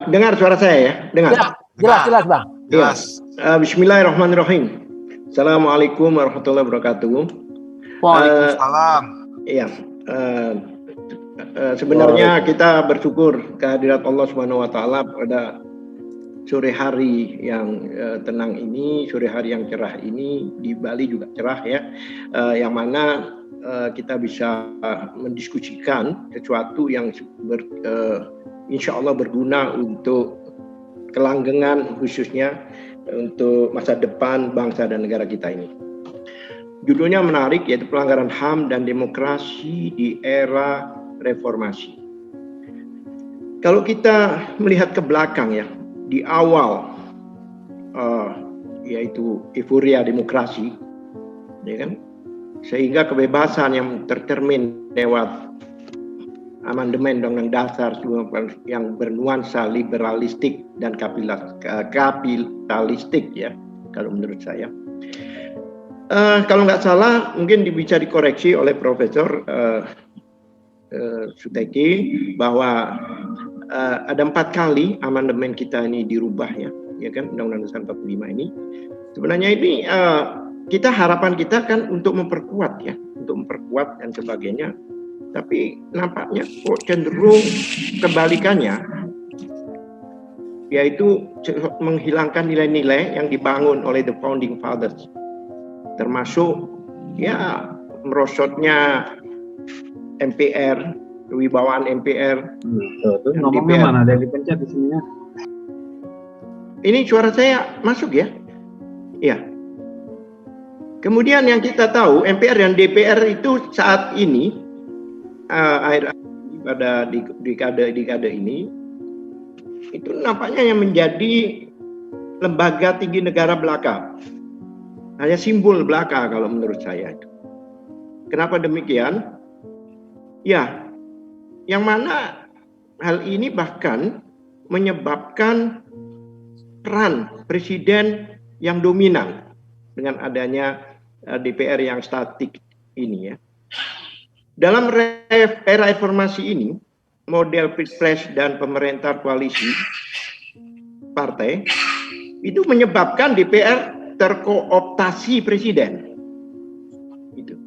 Dengar suara saya ya? Dengar. Ya, jelas Bang. Jelas. Bismillahirrahmanirrahim. Assalamualaikum warahmatullahi wabarakatuh. Waalaikumsalam. Iya. Sebenarnya kita bersyukur kehadirat Allah Subhanahu wa taala pada sore hari yang tenang ini, sore hari yang cerah ini. Di Bali juga cerah ya. Yang mana kita bisa mendiskusikan sesuatu yang insya Allah berguna untuk kelanggengan, khususnya untuk masa depan bangsa dan negara kita ini. Judulnya menarik, yaitu pelanggaran HAM dan demokrasi di era reformasi. Kalau kita melihat ke belakang ya, di awal yaitu euforia demokrasi, ya kan, sehingga kebebasan yang tercermin lewat amandemen Undang-Undang Dasar yang bernuansa liberalistik dan kapitalistik ya, kalau menurut saya. Kalau nggak salah, mungkin bisa dikoreksi oleh Profesor Suteki bahwa ada 4 kali amandemen kita ini dirubah ya kan, Undang-Undang Dasar 45 ini. Sebenarnya ini harapan kita kan untuk memperkuat ya, untuk memperkuat dan sebagainya. Tapi nampaknya kok cenderung kebalikannya, yaitu menghilangkan nilai-nilai yang dibangun oleh the founding fathers, termasuk ya merosotnya MPR, kewibawaan MPR. Terus ngomongnya DPR. Mana ada yang dipencet di sini ya? Ini suara saya masuk ya? Iya. Kemudian yang kita tahu MPR dan DPR itu saat ini akhir pada dekade ini itu nampaknya yang menjadi lembaga tinggi negara belaka, hanya simbol belaka kalau menurut saya itu. Kenapa demikian? Ya, yang mana hal ini bahkan menyebabkan peran presiden yang dominan dengan adanya DPR yang statik ini ya. Dalam era reformasi ini, model pilpres dan pemerintah koalisi partai itu menyebabkan DPR terkooptasi presiden. Itu.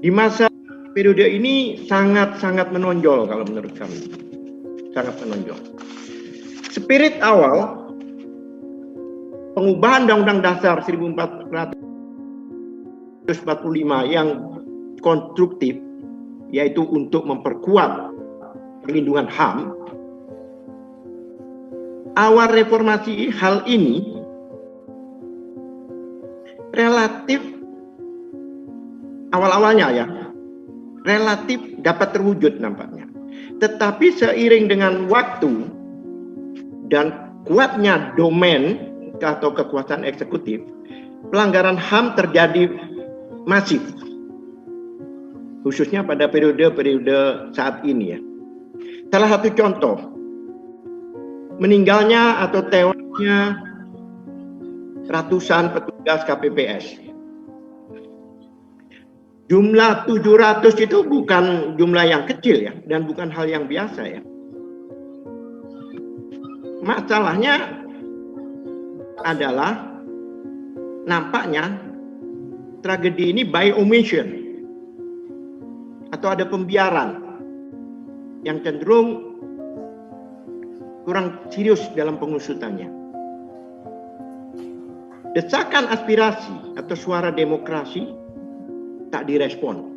Di masa periode ini sangat menonjol kalau menurut kami, sangat menonjol. Spirit awal pengubahan Undang-Undang Dasar 1445 yang konstruktif, yaitu untuk memperkuat perlindungan HAM. Awal reformasi hal ini relatif awal-awalnya ya, relatif dapat terwujud nampaknya. Tetapi seiring dengan waktu dan kuatnya domain atau kekuasaan eksekutif, pelanggaran HAM terjadi masif. Khususnya pada periode-periode saat ini ya. Salah satu contoh, meninggalnya atau tewasnya ratusan petugas KPPS. Jumlah 700 itu bukan jumlah yang kecil ya, dan bukan hal yang biasa ya. Masalahnya adalah nampaknya tragedi ini by omission, atau ada pembiaran yang cenderung kurang serius dalam pengusutannya. Desakan aspirasi atau suara demokrasi tak direspon,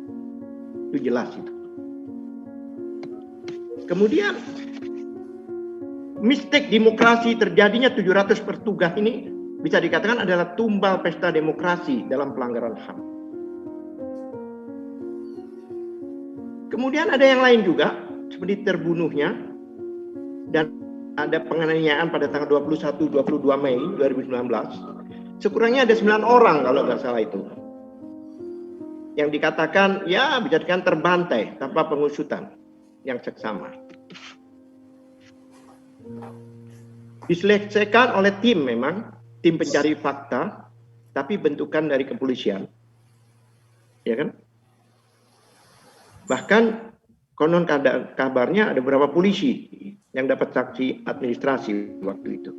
itu jelas itu. Kemudian mistik demokrasi terjadinya 700 petugas ini bisa dikatakan adalah tumbal pesta demokrasi dalam pelanggaran HAM. Kemudian ada yang lain juga, seperti terbunuhnya dan ada penganiayaan pada tanggal 21-22 Mei 2019. Sekurangnya ada 9 orang kalau nggak salah itu, yang dikatakan ya bisa dikatakan terbantai tanpa pengusutan yang seksama. Diselesaikan oleh tim, memang tim pencari fakta, tapi bentukan dari kepolisian, ya kan? Bahkan konon kabarnya ada beberapa polisi yang dapat sanksi administrasi waktu itu.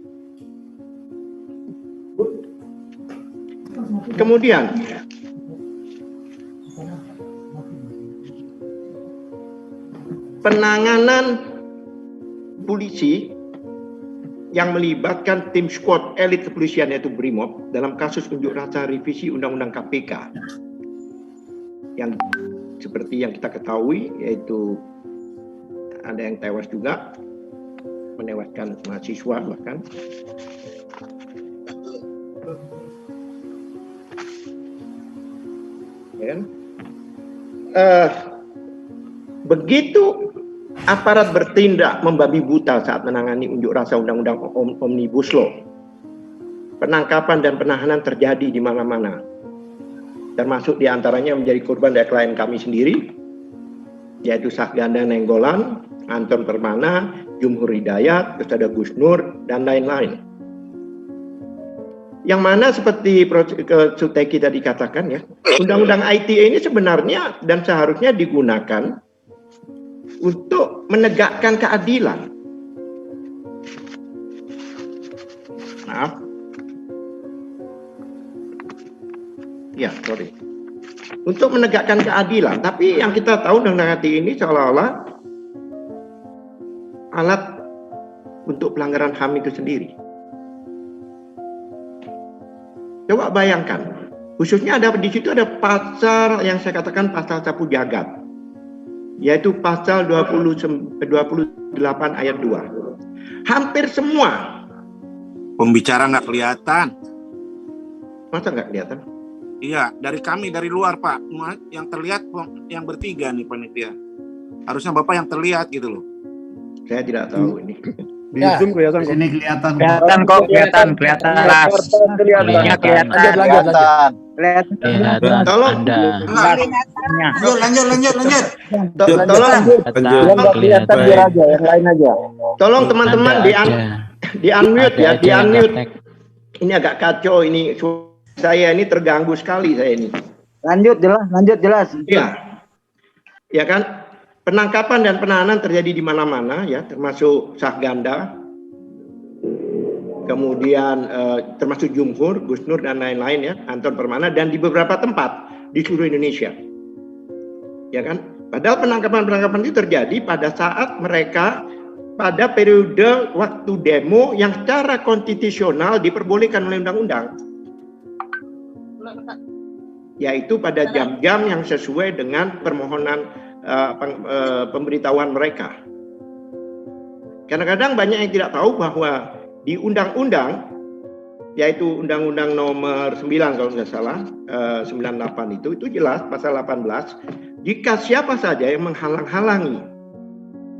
Kemudian penanganan polisi yang melibatkan tim squad elit kepolisian yaitu BRIMOB dalam kasus unjuk rasa revisi Undang-Undang KPK yang seperti yang kita ketahui, yaitu ada yang tewas juga, menewaskan mahasiswa bahkan. Ya kan? Begitu aparat bertindak membabi buta saat menangani unjuk rasa Undang-Undang Omnibus Law, penangkapan dan penahanan terjadi di mana-mana, termasuk diantaranya menjadi korban dari klien kami sendiri, yaitu Sahganda Nenggolan, Anton Permana, Jumhur Hidayat, terus ada Gus Nur, dan lain-lain. Yang mana seperti Suteki tadi katakan ya, Undang-Undang ITE ini sebenarnya dan seharusnya digunakan untuk menegakkan keadilan. Maaf. Ya, sorry. Untuk menegakkan keadilan. Tapi yang kita tahu Undang-Undang ITE ini seolah-olah alat untuk pelanggaran HAM itu sendiri. Coba bayangkan, khususnya ada di situ ada pasal yang saya katakan pasal sapu jagat, yaitu pasal 28 ayat 2. Hampir semua pembicara nggak kelihatan. Masa nggak kelihatan? Iya, dari kami dari luar Pak, yang terlihat yang bertiga nih panitia. Harusnya Bapak yang terlihat gitu loh. Saya tidak tahu ini. Di Zoom kelihatan kok. Ini kelihatan. Kelihatan kok, kelihatan jelas. Kelihatan. Tolong. Lanjut. Tolong teman-teman di unmute ya, di unmute. Ini agak kacau ini. Saya ini terganggu sekali saya ini. Lanjut jelas. Iya. Ya kan? Penangkapan dan penahanan terjadi di mana-mana ya, termasuk Sahganda, kemudian termasuk Jumhur, Gus Nur dan lain-lain ya, Anton Permana, dan di beberapa tempat di seluruh Indonesia. Ya kan? Padahal penangkapan itu terjadi pada saat mereka pada periode waktu demo yang secara konstitusional diperbolehkan oleh undang-undang. Yaitu pada jam-jam yang sesuai dengan permohonan pemberitahuan mereka. Kadang-kadang banyak yang tidak tahu bahwa di undang-undang, yaitu Undang-Undang Nomor 9 kalau nggak salah, 98 itu jelas pasal 18, jika siapa saja yang menghalang-halangi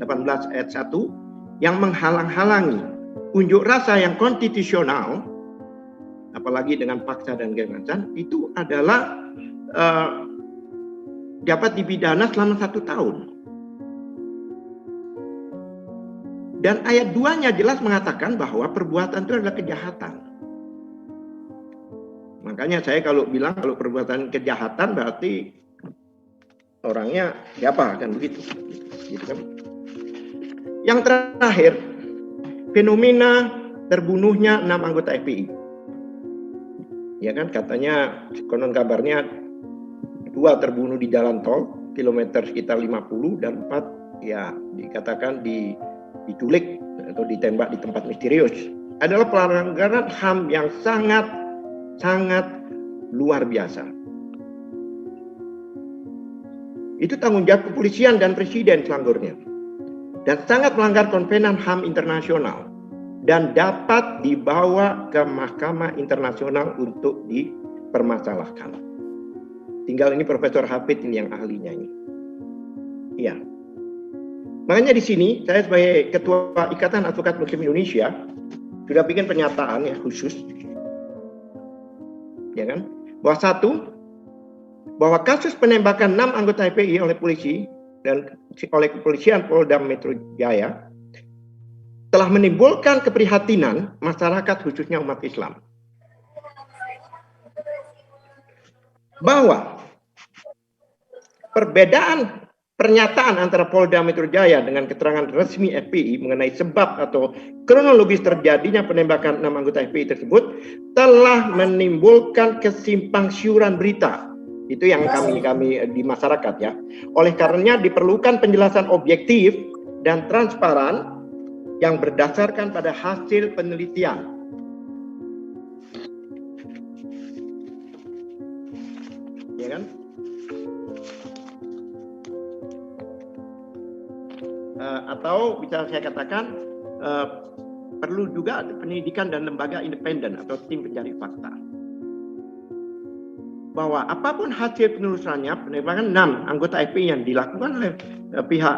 18 ayat 1 yang menghalang-halangi unjuk rasa yang konstitusional, apalagi dengan paksa dan genggasan, itu adalah dapat dipidana selama 1 tahun. Dan ayat 2-nya jelas mengatakan bahwa perbuatan itu adalah kejahatan. Makanya saya kalau bilang kalau perbuatan kejahatan berarti orangnya siapa, kan begitu. Gitu kan. Yang terakhir, fenomena terbunuhnya 6 anggota FPI. Ya kan, katanya konon kabarnya 2 terbunuh di jalan tol, kilometer sekitar 50, dan 4 ya dikatakan diculik atau ditembak di tempat misterius. Adalah pelanggaran HAM yang sangat luar biasa. Itu tanggung jawab kepolisian dan presiden selanggurnya. Dan sangat melanggar konvenan HAM internasional. Dan dapat dibawa ke Mahkamah Internasional untuk dipermasalahkan. Tinggal ini Profesor Hafid ini yang ahlinya ini. Iya. Makanya di sini saya sebagai Ketua Ikatan Advokat Muslim Indonesia sudah bikin pernyataan ya khusus, ya kan, bahwa kasus penembakan 6 anggota FPI oleh polisi dan oleh kepolisian Polda Metro Jaya telah menimbulkan keprihatinan masyarakat khususnya umat Islam. Bahwa perbedaan Pernyataan antara Polda Metro Jaya dengan keterangan resmi FPI mengenai sebab atau kronologis terjadinya penembakan 6 anggota FPI tersebut telah menimbulkan kesimpangsiuran berita. Itu yang kami di masyarakat ya. Oleh karenanya diperlukan penjelasan objektif dan transparan yang berdasarkan pada hasil penelitian. Ya kan? Atau bisa saya katakan perlu juga pendidikan dan lembaga independen atau tim pencari fakta. Bahwa apapun hasil penelusurannya, penembakan 6 anggota FPI yang dilakukan oleh pihak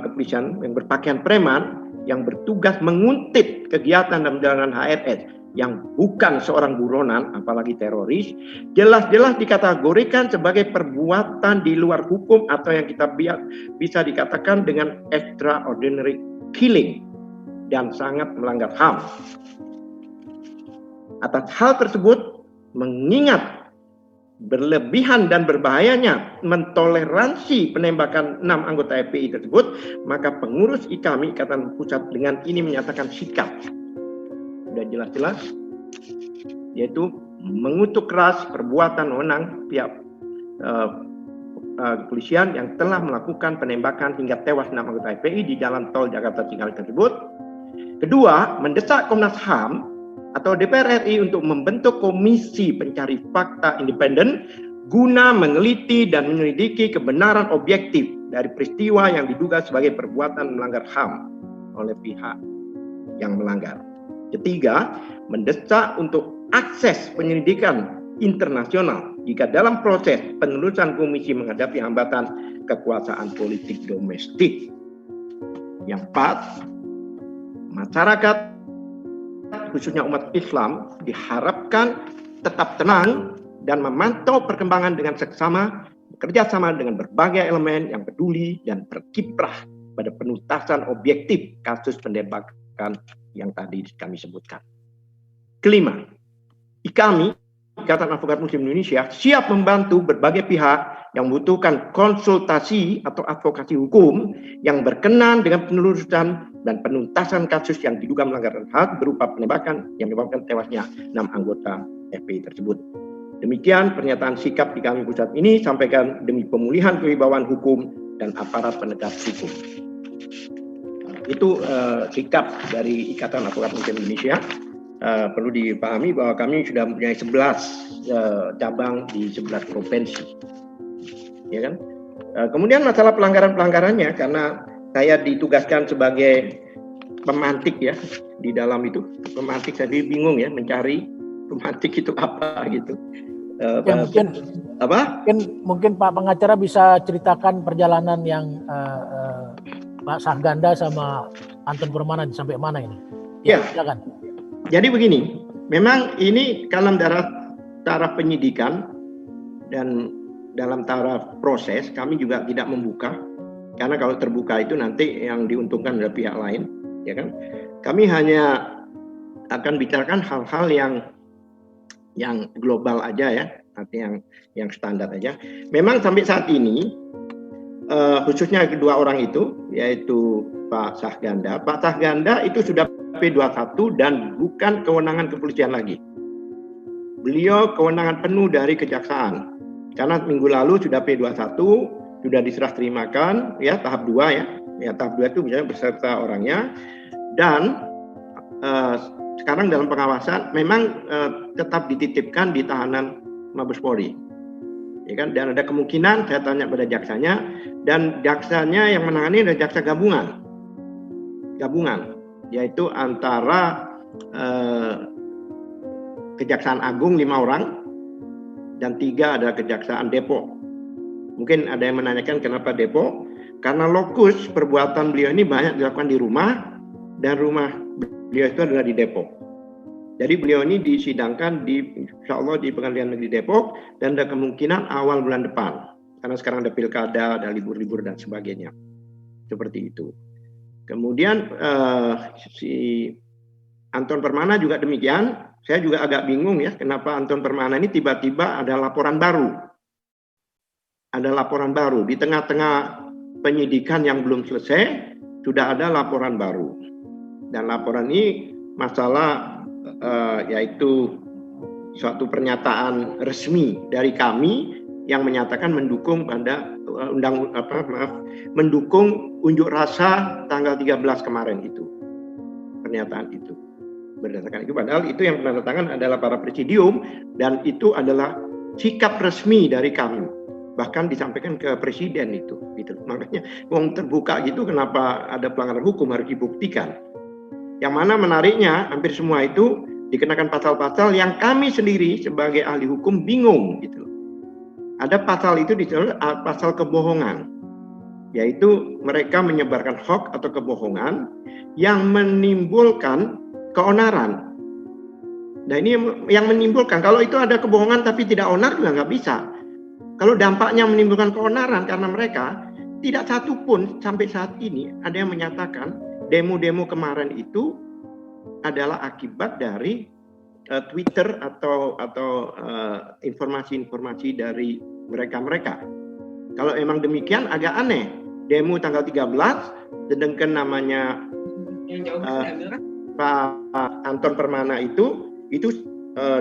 kepolisian yang berpakaian preman yang bertugas menguntit kegiatan dan menjalankan HRS yang bukan seorang buronan, apalagi teroris, jelas-jelas dikategorikan sebagai perbuatan di luar hukum atau yang kita bisa dikatakan dengan extraordinary killing dan sangat melanggar HAM. Atas hal tersebut, mengingat berlebihan dan berbahayanya mentoleransi penembakan 6 anggota FPI tersebut, maka pengurus IKAMI Ikatan Pusat dengan ini menyatakan sikap sudah jelas-jelas, yaitu mengutuk keras perbuatan wewenang pihak kepolisian yang telah melakukan penembakan hingga tewas 6 anggota FPI di jalan tol Jakarta Cikampek tersebut. Kedua, mendesak Komnas HAM atau DPR RI untuk membentuk komisi pencari fakta independen guna meneliti dan menyelidiki kebenaran objektif dari peristiwa yang diduga sebagai perbuatan melanggar HAM oleh pihak yang melanggar. Ketiga, mendesak untuk akses penyelidikan internasional jika dalam proses penelusuran komisi menghadapi hambatan kekuasaan politik domestik. Yang keempat, masyarakat khususnya umat Islam diharapkan tetap tenang dan memantau perkembangan dengan seksama, bekerja sama dengan berbagai elemen yang peduli dan berkiprah pada penuntasan objektif kasus penembakan yang tadi kami sebutkan. Kelima, IKAMI, Ikatan Advokat Muslim Indonesia, siap membantu berbagai pihak yang membutuhkan konsultasi atau advokasi hukum yang berkenan dengan penelusuran dan penuntasan kasus yang diduga melanggar HAM berupa penembakan yang menyebabkan tewasnya 6 anggota FPI tersebut. Demikian pernyataan sikap IKAMI Pusat ini sampaikan demi pemulihan kewibawaan hukum dan aparat penegak hukum. Itu sikap dari Ikatan Advokat Muslim Indonesia. Perlu dipahami bahwa kami sudah mempunyai 11 cabang di 11 provinsi. Ya kan? Kemudian masalah pelanggaran-pelanggarannya, karena saya ditugaskan sebagai pemantik ya di dalam itu. Pemantik, saya bingung ya mencari pemantik itu apa gitu. Mungkin Pak pengacara bisa ceritakan perjalanan yang Pak Sahganda sama Anton Permana sampai mana ini? Ya, silakan. Jadi begini, memang ini dalam taraf penyidikan dan dalam taraf proses kami juga tidak membuka, karena kalau terbuka itu nanti yang diuntungkan adalah pihak lain, ya kan? Kami hanya akan bicarakan hal-hal yang global aja ya, artinya yang standar aja. Memang sampai saat ini khususnya kedua orang itu, yaitu Pak Sahganda. Pak Sahganda itu sudah P21 dan bukan kewenangan kepolisian lagi. Beliau kewenangan penuh dari kejaksaan. Karena minggu lalu sudah P21, sudah diserah terimakan, ya tahap 2 ya. Ya tahap 2 itu misalnya beserta orangnya. Dan sekarang dalam pengawasan memang tetap dititipkan di tahanan Mabes Polri. Ya kan? Dan ada kemungkinan saya tanya pada jaksanya, dan jaksanya yang menangani adalah jaksa gabungan, yaitu antara Kejaksaan Agung 5 orang dan 3 adalah Kejaksaan Depok. Mungkin ada yang menanyakan kenapa Depok? Karena lokus perbuatan beliau ini banyak dilakukan di rumah, dan rumah beliau itu adalah di Depok. Jadi beliau ini disidangkan insya Allah di Pengadilan Negeri Depok, dan ada kemungkinan awal bulan depan. Karena sekarang ada pilkada, ada libur-libur dan sebagainya. Seperti itu. Kemudian si Anton Permana juga demikian. Saya juga agak bingung ya, kenapa Anton Permana ini tiba-tiba ada laporan baru. Ada laporan baru di tengah-tengah penyidikan yang belum selesai, sudah ada laporan baru. Dan laporan ini masalah yaitu suatu pernyataan resmi dari kami yang menyatakan mendukung pada mendukung unjuk rasa tanggal 13 kemarin itu. Pernyataan itu. Berdasarkan itu, padahal itu yang penandatangan adalah para presidium dan itu adalah sikap resmi dari kami. Bahkan disampaikan ke presiden itu gitu. Makanya wong terbuka gitu, kenapa ada pelanggaran hukum harus dibuktikan. Yang mana menariknya hampir semua itu dikenakan pasal-pasal yang kami sendiri sebagai ahli hukum bingung gitu. Ada pasal itu disebut pasal kebohongan, yaitu mereka menyebarkan hoax atau kebohongan yang menimbulkan keonaran. Nah ini yang menimbulkan, kalau itu ada kebohongan tapi tidak onar juga nggak bisa. Kalau dampaknya menimbulkan keonaran karena mereka tidak satu pun sampai saat ini ada yang menyatakan demo-demo kemarin itu adalah akibat dari Twitter atau informasi-informasi dari mereka. Kalau emang demikian agak aneh. Demo tanggal 13, sedangkan namanya Pak Anton Permana itu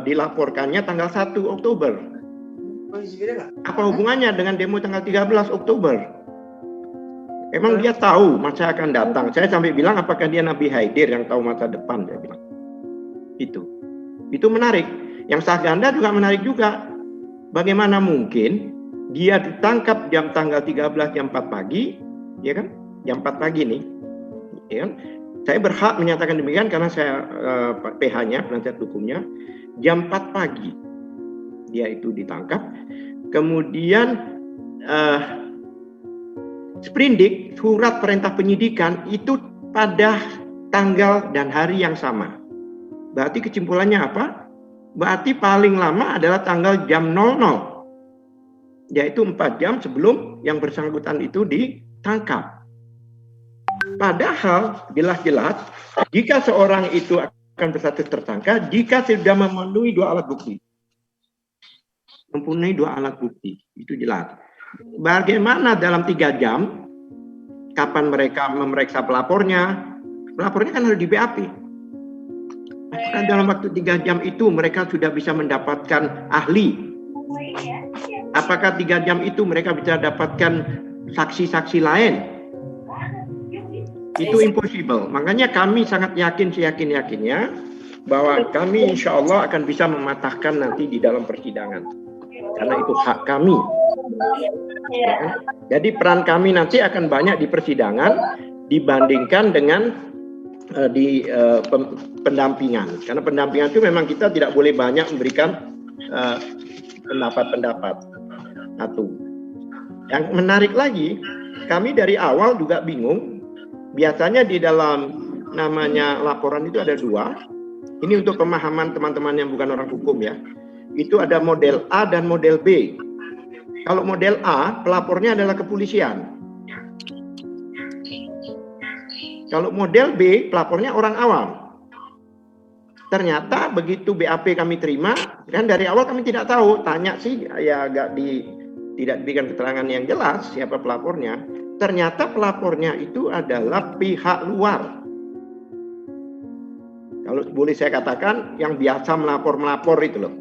dilaporkannya tanggal 1 Oktober. Apa hubungannya dengan demo tanggal 13 Oktober? Emang dia tahu masa akan datang? Saya sampai bilang apakah dia Nabi Haidir yang tahu masa depan, saya bilang. Itu menarik. Yang Sahganda juga menarik juga. Bagaimana mungkin dia ditangkap jam tanggal 13 jam 4 pagi, ya kan? Jam 4 pagi nih. Ya kan? Saya berhak menyatakan demikian karena saya PH-nya, penasihat hukumnya, jam 4 pagi dia itu ditangkap. Kemudian sprindik, surat perintah penyidikan itu pada tanggal dan hari yang sama. Berarti kesimpulannya apa? Berarti paling lama adalah tanggal jam 00. Yaitu 4 jam sebelum yang bersangkutan itu ditangkap. Padahal jelas-jelas jika seorang itu akan berstatus tersangka jika sudah memenuhi 2 alat bukti. Mempunyai 2 alat bukti, itu jelas. Bagaimana dalam 3 jam kapan mereka memeriksa pelapornya? Pelapornya kan harus di BAP. Apakah dalam waktu 3 jam itu mereka sudah bisa mendapatkan ahli? Apakah 3 jam itu mereka bisa dapatkan saksi-saksi lain? Itu impossible. Makanya kami sangat yakin, seyakin-yakinnya bahwa kami insya Allah akan bisa mematahkan nanti di dalam persidangan. Karena itu hak kami. Jadi peran kami nanti akan banyak di persidangan dibandingkan dengan pendampingan. Karena pendampingan itu memang kita tidak boleh banyak memberikan pendapat-pendapat. Satu. Yang menarik lagi, kami dari awal juga bingung. Biasanya di dalam namanya laporan itu ada 2. Ini untuk pemahaman teman-teman yang bukan orang hukum ya. Itu ada model A dan model B. Kalau model A, pelapornya adalah kepolisian. Kalau model B, pelapornya orang awam. Ternyata begitu BAP kami terima, kan dari awal kami tidak tahu. Tanya sih, ya agak tidak diberikan keterangan yang jelas siapa pelapornya. Ternyata pelapornya itu adalah pihak luar. Kalau boleh saya katakan, yang biasa melapor itu loh.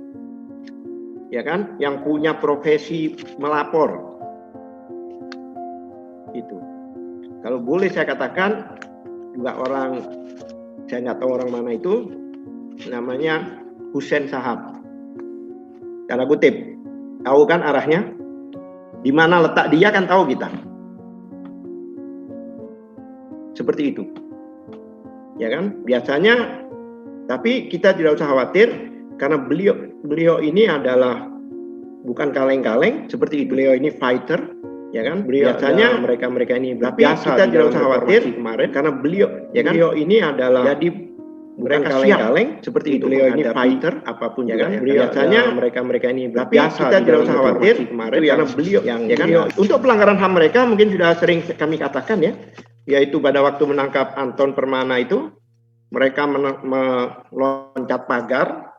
Ya kan, yang punya profesi melapor. Itu. Kalau boleh saya katakan, juga orang, saya nggak tahu orang mana itu, namanya Hussein Sahab. Tanda kutip, tahu kan arahnya? Di mana letak dia kan tahu kita. Seperti itu. Ya kan? Biasanya, tapi kita tidak usah khawatir, karena beliau ini adalah bukan kaleng-kaleng seperti itu. Beliau ini fighter, ya kan? Biasanya mereka ini tapi kita tidak usah khawatir kemarin karena beliau ini adalah jadi bukan kaleng-kaleng seperti itu. Beliau ini fighter apapun ya kan? Biasanya mereka ini tapi kita tidak usah khawatir kemarin karena beliau ya kan? Untuk pelanggaran HAM mereka mungkin sudah sering kami katakan ya, yaitu pada waktu menangkap Anton Permana itu mereka meloncat pagar.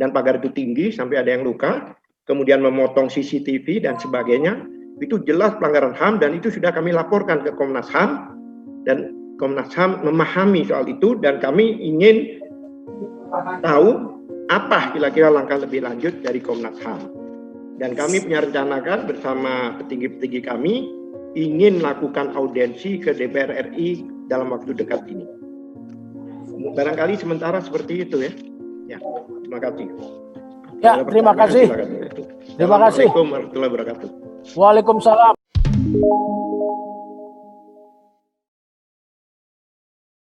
Dan pagar itu tinggi sampai ada yang luka, kemudian memotong CCTV dan sebagainya. Itu jelas pelanggaran HAM dan itu sudah kami laporkan ke Komnas HAM dan Komnas HAM memahami soal itu dan kami ingin tahu apa kira-kira langkah lebih lanjut dari Komnas HAM. Dan kami punya rencanakan bersama petinggi-petinggi kami ingin melakukan audiensi ke DPR RI dalam waktu dekat ini. Barangkali sementara seperti itu ya. Ya, terima kasih. Ya, terima kasih. Terima kasih. Assalamualaikum warahmatullahi wabarakatuh. Waalaikumsalam.